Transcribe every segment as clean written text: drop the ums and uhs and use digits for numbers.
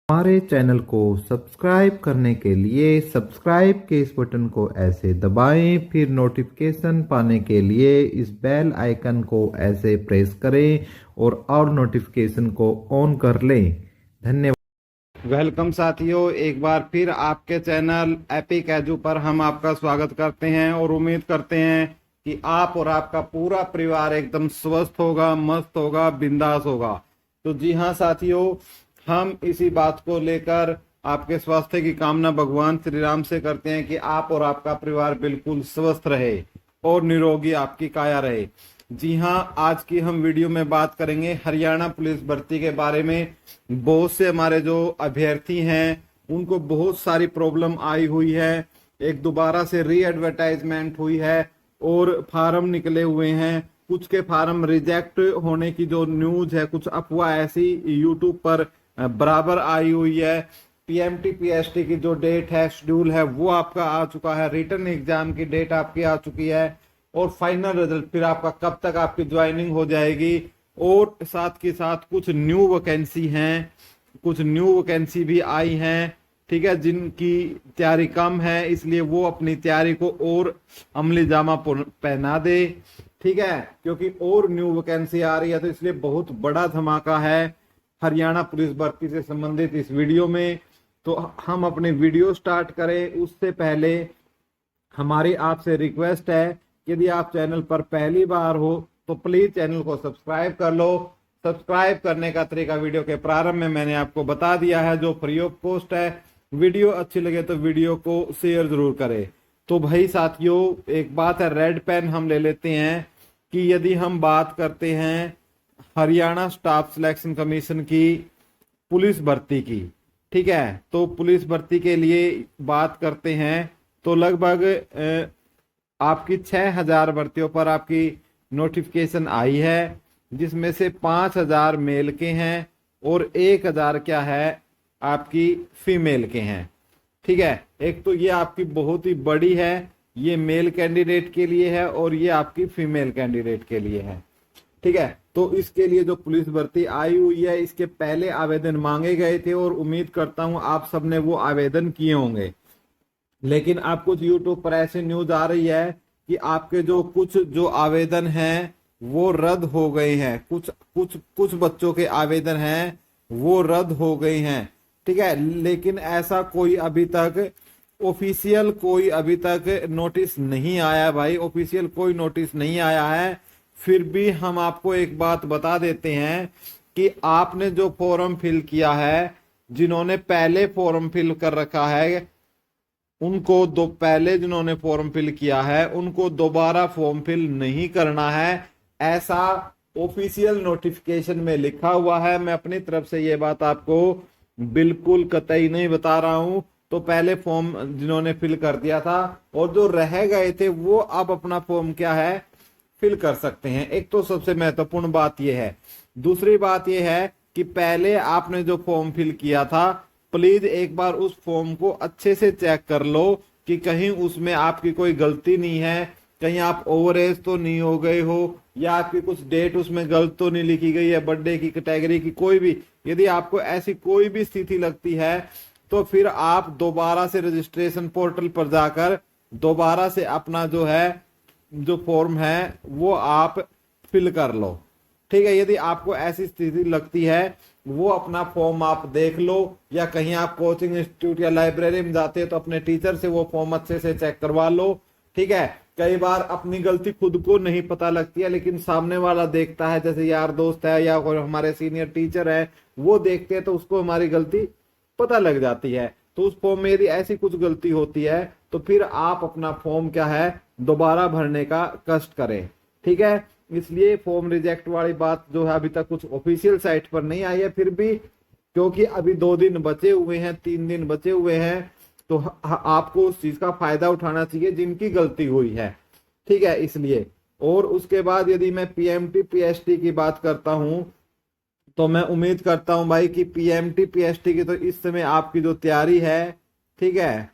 हमारे चैनल को सब्सक्राइब करने के लिए सब्सक्राइब के इस बटन को ऐसे दबाएं, फिर नोटिफिकेशन पाने के लिए इस बेल आइकन को ऐसे प्रेस करें और नोटिफिकेशन को ऑन कर लें। धन्यवाद। वेलकम साथियों, एक बार फिर आपके चैनल एपिक एजू पर हम आपका स्वागत करते हैं और उम्मीद करते हैं कि आप और आपका पूरा परिवार एकदम स्वस्थ होगा, मस्त होगा, बिंदास होगा। तो जी हाँ साथियों, हम इसी बात को लेकर आपके स्वास्थ्य की कामना भगवान श्री राम से करते हैं कि आप और आपका परिवार बिल्कुल स्वस्थ रहे और निरोगी आपकी काया रहे। जी हाँ, आज की हम वीडियो में बात करेंगे हरियाणा पुलिस भर्ती के बारे में। बहुत से हमारे जो अभ्यर्थी हैं उनको बहुत सारी प्रॉब्लम आई हुई है, एक दोबारा से री एडवर्टाइजमेंट हुई है और फार्म निकले हुए हैं। कुछ के फार्म रिजेक्ट होने की जो न्यूज है, कुछ अफवाह ऐसी यूट्यूब पर बराबर आई हुई है। पीएमटी पीएसटी की जो डेट है, शेड्यूल है, वो आपका आ चुका है। रिटर्न एग्जाम की डेट आपकी आ चुकी है और फाइनल रिजल्ट फिर आपका कब तक आपकी ज्वाइनिंग हो जाएगी। और साथ के साथ कुछ न्यू वैकेंसी हैं, कुछ न्यू वैकेंसी भी आई हैं, ठीक है, जिनकी तैयारी कम है, इसलिए वो अपनी तैयारी को और अमली जामा पहना दे, ठीक है, क्योंकि और न्यू वैकेंसी आ रही है। तो इसलिए बहुत बड़ा धमाका है हरियाणा पुलिस भर्ती से संबंधित इस वीडियो में। तो हम अपने वीडियो स्टार्ट करें उससे पहले हमारी आपसे रिक्वेस्ट है, यदि आप चैनल पर पहली बार हो तो प्लीज चैनल को सब्सक्राइब कर लो। सब्सक्राइब करने का तरीका वीडियो के प्रारंभ में मैंने आपको बता दिया है, जो फ्री ऑफ कॉस्ट है। वीडियो अच्छी लगे तो वीडियो को शेयर जरूर करें। तो भाई साथियों, एक बात है, रेड पेन हम ले लेते हैं कि यदि हम बात करते हैं हरियाणा स्टाफ सिलेक्शन कमीशन की पुलिस भर्ती की, ठीक है, तो पुलिस भर्ती के लिए बात करते हैं तो लगभग आपकी 6000 भर्तियों पर आपकी नोटिफिकेशन आई है, जिसमें से 5000 मेल के हैं और 1000 क्या है आपकी फीमेल के हैं, ठीक है। एक तो ये आपकी बहुत ही बड़ी है, ये मेल कैंडिडेट के लिए है और ये आपकी फीमेल कैंडिडेट के लिए है, ठीक है। तो इसके लिए जो पुलिस भर्ती आई हुई है, इसके पहले आवेदन मांगे गए थे और उम्मीद करता हूं आप सबने वो आवेदन किए होंगे। लेकिन अब कुछ यूट्यूब पर ऐसे न्यूज आ रही है कि आपके जो आवेदन हैं वो रद्द हो गए हैं। कुछ बच्चों के आवेदन हैं वो रद्द हो गए हैं, ठीक है। लेकिन ऐसा कोई अभी तक ऑफिशियल कोई अभी तक नोटिस नहीं आया भाई, ऑफिशियल कोई नोटिस नहीं आया है। फिर भी हम आपको एक बात बता देते हैं कि आपने जो फॉर्म फिल किया है, जिन्होंने पहले फॉर्म फिल कर रखा है उनको पहले जिन्होंने फॉर्म फिल किया है उनको दोबारा फॉर्म फिल नहीं करना है, ऐसा ऑफिशियल नोटिफिकेशन में लिखा हुआ है। मैं अपनी तरफ से ये बात आपको बिल्कुल कतई नहीं बता रहा हूं। तो पहले फॉर्म जिन्होंने फिल कर दिया था और जो रह गए थे वो अब अपना फॉर्म क्या है फिल कर सकते हैं। एक तो सबसे महत्वपूर्ण बात यह है। दूसरी बात यह है कि पहले आपने जो फॉर्म फिल किया था, प्लीज एक बार उस फॉर्म को अच्छे से चेक कर लो कि कहीं उसमें आपकी कोई गलती नहीं है, कहीं आप ओवर एज तो नहीं हो गए हो, या आपकी कुछ डेट उसमें गलत तो नहीं लिखी गई है, बर्थडे की कैटेगरी की कोई भी। यदि आपको ऐसी कोई भी स्थिति लगती है तो फिर आप दोबारा से रजिस्ट्रेशन पोर्टल पर जाकर दोबारा से अपना जो फॉर्म है वो आप फिल कर लो, ठीक है। यदि आपको ऐसी स्थिति लगती है वो अपना फॉर्म आप देख लो, या कहीं आप कोचिंग इंस्टीट्यूट या लाइब्रेरी में जाते हैं तो अपने टीचर से वो फॉर्म अच्छे से चेक करवा लो, ठीक है। कई बार अपनी गलती खुद को नहीं पता लगती है, लेकिन सामने वाला देखता है, जैसे यार दोस्त है या कोई हमारे सीनियर टीचर है, वो देखते हैं तो उसको हमारी गलती पता लग जाती है। तो उस फॉर्म में यदि ऐसी कुछ गलती होती है तो फिर आप अपना फॉर्म क्या है दोबारा भरने का कष्ट करें, ठीक है। इसलिए फॉर्म रिजेक्ट वाली बात जो है अभी तक कुछ ऑफिशियल साइट पर नहीं आई है, फिर भी क्योंकि अभी 2 दिन बचे हुए हैं, 3 दिन बचे हुए हैं, तो आपको उस चीज का फायदा उठाना चाहिए जिनकी गलती हुई है, ठीक है, इसलिए। और उसके बाद यदि मैं पीएमटी पीएसटी की बात करता हूं तो मैं उम्मीद करता हूं भाई कि पीएमटी पीएसटी की तो इस समय आपकी जो तैयारी है, ठीक है,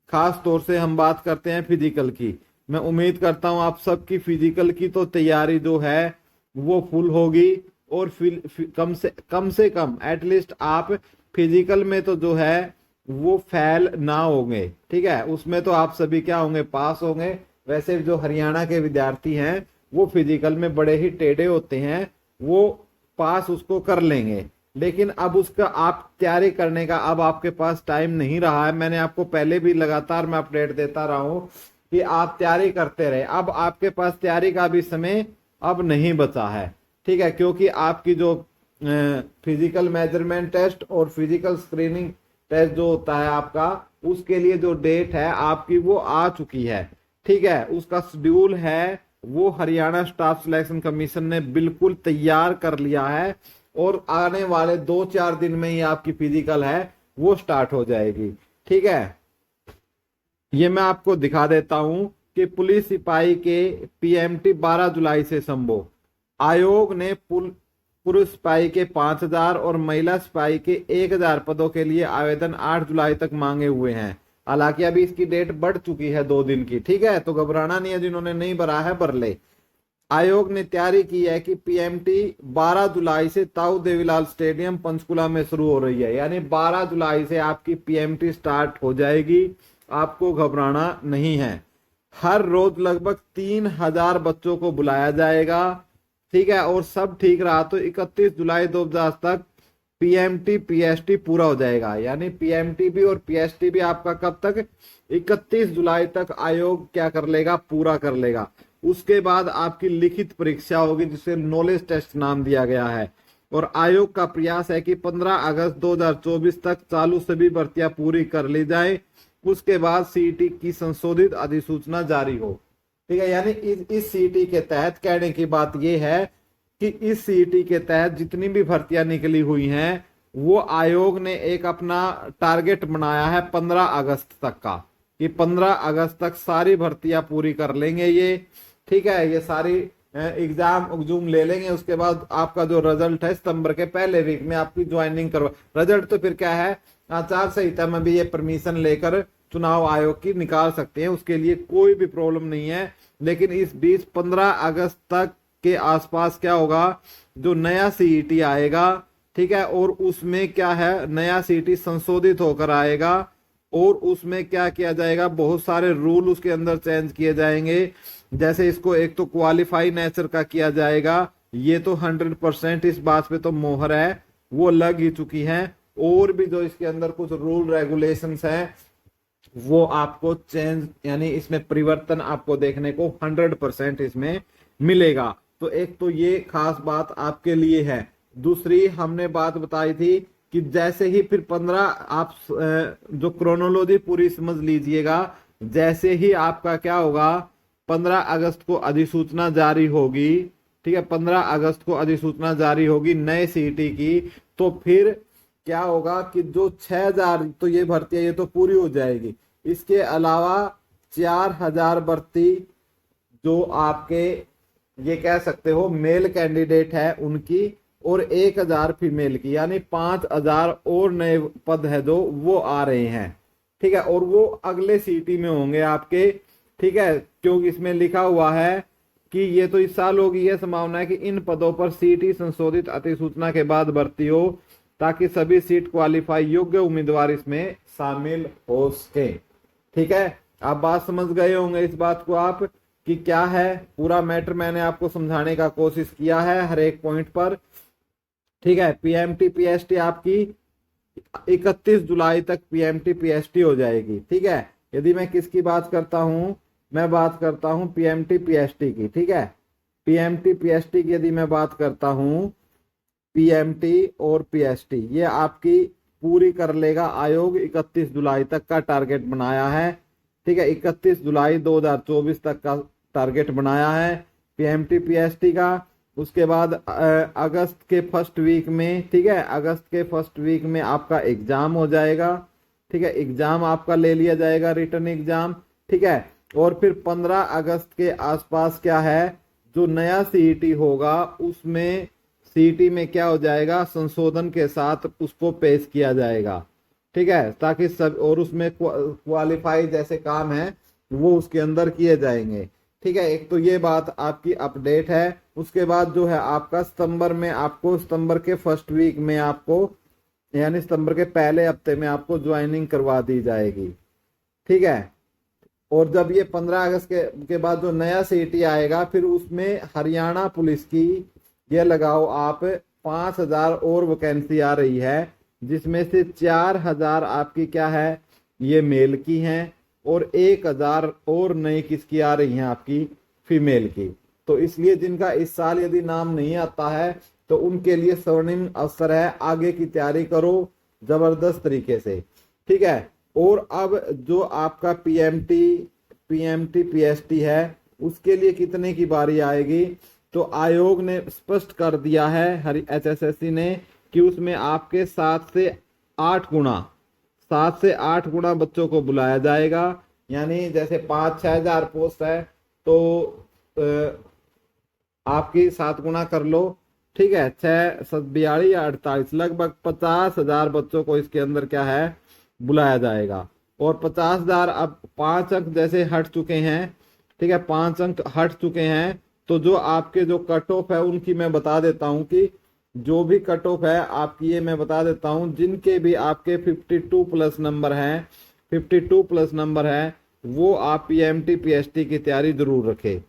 खास तौर से हम बात करते हैं फिजिकल की, मैं उम्मीद करता हूं आप सबकी फिजिकल की तो तैयारी जो है वो फुल होगी और कम से कम एटलीस्ट आप फिजिकल में तो जो है वो फेल ना होंगे, ठीक है, उसमें तो आप सभी क्या होंगे, पास होंगे। वैसे जो हरियाणा के विद्यार्थी हैं वो फिजिकल में बड़े ही टेढ़े होते हैं, वो पास उसको कर लेंगे, लेकिन अब उसका आप तैयारी करने का अब आपके पास टाइम नहीं रहा है। मैंने आपको पहले भी लगातार मैं अपडेट देता रहा हूं कि आप तैयारी करते रहे, अब आपके पास तैयारी का भी समय अब नहीं बचा है, ठीक है, क्योंकि आपकी जो फिजिकल मेजरमेंट टेस्ट और फिजिकल स्क्रीनिंग टेस्ट जो होता है आपका, उसके लिए जो डेट है आपकी वो आ चुकी है, ठीक है, उसका शेड्यूल है वो हरियाणा स्टाफ सिलेक्शन कमीशन ने बिल्कुल तैयार कर लिया है, और आने वाले 2-4 दिन में ही आपकी फिजिकल है वो स्टार्ट हो जाएगी, ठीक है। ये मैं आपको दिखा देता हूं कि पुलिस सिपाही के पीएमटी 12 जुलाई से संभव। आयोग ने पुरुष सिपाही के 5,000 और महिला सिपाही के 1,000 पदों के लिए आवेदन 8 जुलाई तक मांगे हुए हैं। हालांकि अभी इसकी डेट बढ़ चुकी है 2 दिन की, ठीक है, तो घबराना नहीं है, जिन्होंने नहीं भरा है भर ले। आयोग ने तैयारी की है कि पीएमटी 12 जुलाई से ताऊ देवीलाल स्टेडियम पंचकुला में शुरू हो रही है, यानी 12 जुलाई से आपकी पीएमटी स्टार्ट हो जाएगी, आपको घबराना नहीं है। हर रोज लगभग 3,000 बच्चों को बुलाया जाएगा, ठीक है, और सब ठीक रहा तो 31 जुलाई 2010 तक पीएमटी पीएसटी पूरा हो जाएगा, यानी पीएमटी भी और पीएसटी भी आपका कब तक, 31 जुलाई तक आयोग क्या कर लेगा, पूरा कर लेगा। उसके बाद आपकी लिखित परीक्षा होगी जिसे नॉलेज टेस्ट नाम दिया गया है, और आयोग का प्रयास है कि 15 अगस्त 2024 तक चालू सभी भर्तियां पूरी कर ली जाए, उसके बाद सीईटी की संशोधित अधिसूचना जारी हो, ठीक है, यानी इस सीईटी के तहत कहने की बात यह है कि इस सीईटी के तहत जितनी भी भर्तियां निकली हुई हैं वो आयोग ने एक अपना टारगेट बनाया है 15 अगस्त तक का, कि 15 अगस्त तक सारी भर्तियां पूरी कर लेंगे ये, ठीक है, ये सारी एग्जाम ले लेंगे। उसके बाद आपका जो रिजल्ट है सितंबर के पहले वीक में आपकी ज्वाइनिंग करवा, रिजल्ट तो फिर क्या है, आचार संहिता में भी ये परमिशन लेकर चुनाव आयोग की निकाल सकते हैं, उसके लिए कोई भी प्रॉब्लम नहीं है। लेकिन इस बीच 15 अगस्त तक के आसपास क्या होगा, जो नया सीईटी आएगा, ठीक है, और उसमें क्या है, नया सीईटी संशोधित होकर आएगा, और उसमें क्या किया जाएगा, बहुत सारे रूल उसके अंदर चेंज किए जाएंगे। जैसे इसको एक तो क्वालिफाई नेचर का किया जाएगा, ये तो 100% इस बात पे तो मोहर है, वो लग ही चुकी है, और भी जो इसके अंदर कुछ रूल रेगुलेशंस हैं वो आपको चेंज, यानी इसमें परिवर्तन आपको देखने को 100% इसमें मिलेगा। तो एक तो ये खास बात आपके लिए है। दूसरी हमने बात बताई थी कि जैसे ही फिर 15 आप जो क्रोनोलॉजी पूरी समझ लीजिएगा, जैसे ही आपका क्या होगा, 15 अगस्त को अधिसूचना जारी होगी, ठीक है, 15 अगस्त को अधिसूचना जारी होगी नए सीईटी की, तो फिर क्या होगा कि जो 6,000 तो ये भर्ती है ये तो पूरी हो जाएगी, इसके अलावा 4,000 भर्ती जो आपके ये कह सकते हो मेल कैंडिडेट है उनकी, और 1,000 फीमेल की, यानी 5,000 और नए पद है जो वो आ रहे हैं, ठीक है, और वो अगले सीटी में होंगे आपके, ठीक है, क्योंकि इसमें लिखा हुआ है कि ये तो इस साल होगी, यह संभावना है कि इन पदों पर सीटी संशोधित अधिसूचना के बाद भर्ती हो, ताकि सभी सीट क्वालिफाई योग्य उम्मीदवार इसमें शामिल हो सके, ठीक है। आप बात समझ गए होंगे इस बात को आप कि क्या है, पूरा मैटर मैंने आपको समझाने का कोशिश किया है हर एक पॉइंट पर, ठीक है। पीएमटी पीएसटी आपकी 31 जुलाई तक पीएमटी पीएसटी हो जाएगी, ठीक है। यदि मैं किसकी बात करता हूं, मैं बात करता हूं पीएमटी पीएसटी की, ठीक है, पीएमटी पीएसटी की यदि मैं बात करता हूं, पीएमटी और पीएसटी ये आपकी पूरी कर लेगा आयोग, 31 जुलाई तक का टारगेट बनाया है, ठीक है, 31 जुलाई 2024 तक का टारगेट बनाया है पीएमटी पीएसटी का। उसके बाद अगस्त के फर्स्ट वीक में, ठीक है, अगस्त के फर्स्ट वीक में आपका एग्जाम हो जाएगा, ठीक है, एग्जाम आपका ले लिया जाएगा, रिटर्न एग्जाम, ठीक है, और फिर 15 अगस्त के आसपास क्या है, जो नया सीईटी होगा उसमें सीईटी में क्या हो जाएगा, संशोधन के साथ उसको पेश किया जाएगा, ठीक है, ताकि सब और उसमें क्वालिफाई जैसे काम है वो उसके अंदर किए जाएंगे, ठीक है। एक तो ये बात आपकी अपडेट है। उसके बाद जो है आपका सितंबर में, आपको सितंबर के फर्स्ट वीक में आपको यानी सितंबर के पहले हफ्ते में आपको ज्वाइनिंग करवा दी जाएगी। ठीक है। और जब ये 15 अगस्त के बाद जो नया सीटी आएगा, फिर उसमें हरियाणा पुलिस की ये लगाओ आप 5,000 और वैकेंसी आ रही है, जिसमें से 4,000 आपकी क्या है, ये मेल की हैं, और 1,000 और नई किसकी आ रही हैं, आपकी फीमेल की। तो इसलिए जिनका इस साल यदि नाम नहीं आता है तो उनके लिए स्वर्णिम अवसर है, आगे की तैयारी करो जबरदस्त तरीके से। ठीक है। और अब जो आपका पीएमटी पीएसटी है, उसके लिए कितने की बारी आएगी, तो आयोग ने स्पष्ट कर दिया है, हरी एचएसएससी ने, कि उसमें आपके 7 से 8 गुना बच्चों को बुलाया जाएगा। यानी जैसे 5-6 हजार पोस्ट है, तो आपकी 7 गुना कर लो। ठीक है। 6 42 या 48, लगभग 50,000 बच्चों को इसके अंदर क्या है, बुलाया जाएगा। और 50,000 अब 5 अंक जैसे हट चुके हैं। ठीक है। 5 अंक हट चुके हैं, तो जो आपके जो कट ऑफ है उनकी मैं बता देता हूं कि जो भी कट ऑफ है आपकी, ये मैं बता देता हूं, जिनके भी आपके 52 प्लस नंबर हैं, 52 प्लस नंबर है, वो आप पीएमटी पीएसटी की तैयारी जरूर रखें।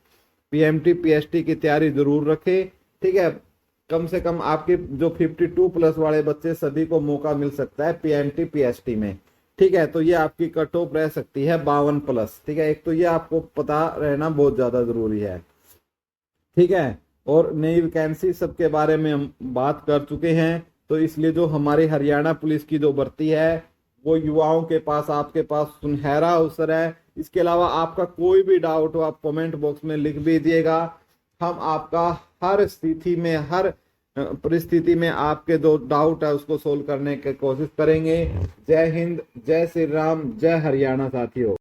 पीएमटी पीएसटी की तैयारी जरूर रखें। ठीक है। कम से कम आपके जो 52 प्लस वाले बच्चे, सभी को मौका मिल सकता है पीएमटी पीएसटी में। ठीक है। तो ये आपकी कट ऑफ रह सकती है 52 प्लस। ठीक है। एक तो ये आपको पता रहना बहुत ज्यादा जरूरी है। ठीक है। और नई वैकेंसी सबके बारे में हम बात कर चुके हैं, तो इसलिए जो हमारी हरियाणा पुलिस की जो भर्ती है, वो युवाओं के पास, आपके पास सुनहरा अवसर है। इसके अलावा आपका कोई भी डाउट हो, आप कमेंट बॉक्स में लिख भी दिएगा। हम आपका हर स्थिति में, हर परिस्थिति में आपके जो डाउट है उसको सोल्व करने की कोशिश करेंगे। जय हिंद, जय श्री राम, जय हरियाणा साथियों।